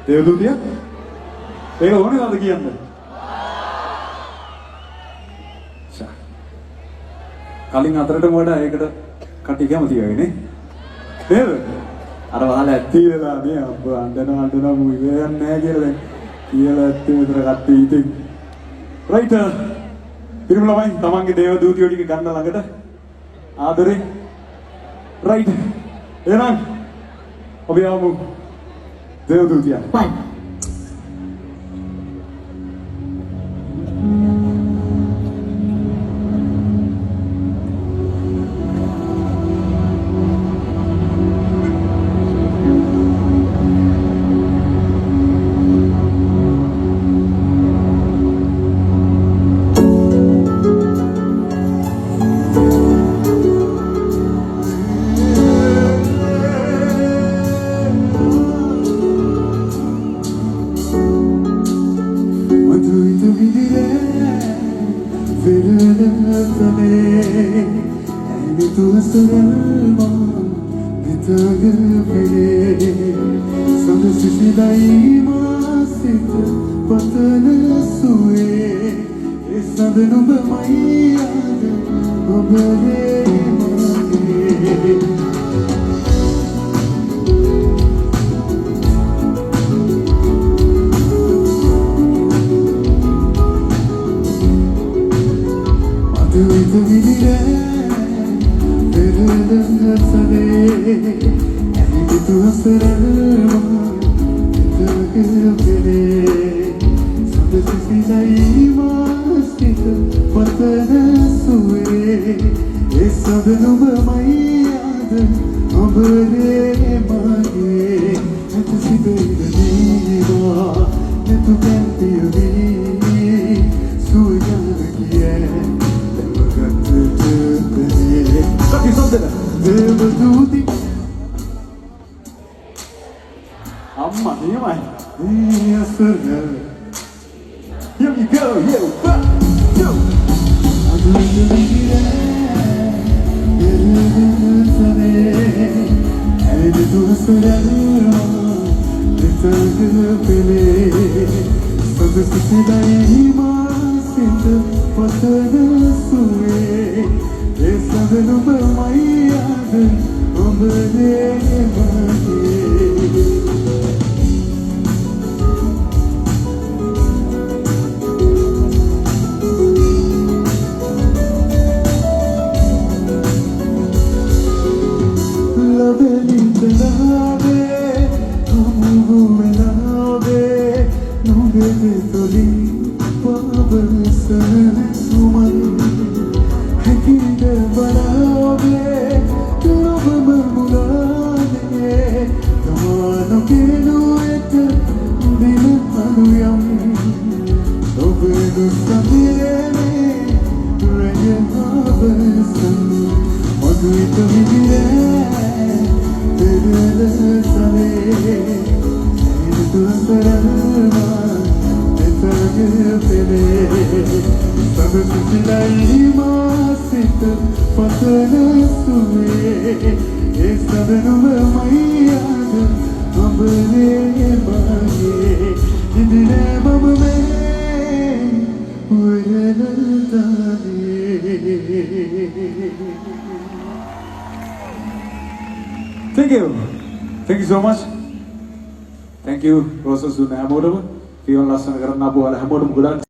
දේවදූතිය? ඒක ඕනේ නැද්ද කියන්න? කලින් අතරටම වඩා ඒකට කටි කැමති වෙයි නේ. නේද? අර වහල ඇත්ති වෙලා නේ අම්බ අඬනවා මු ඉවරයක් නැහැ කියලා දැන් කියලා ඇත්ති විතර කට්ටිය ඉතින්. රයිට්. පිරිමි ළමයි තමන්ගේ දේවදූතියෝ ටික ගන්න ළඟට ආදරේ. රයිට්. එහෙනම් අපි ආමු දේවදූතිය. One. Amma, niemai. Here we go, yo, yo. Thank you. Thank you so much. Thank you, Rosa Zuna Hamodam. Fion Lasan Karana Boala Hamodam Gudan.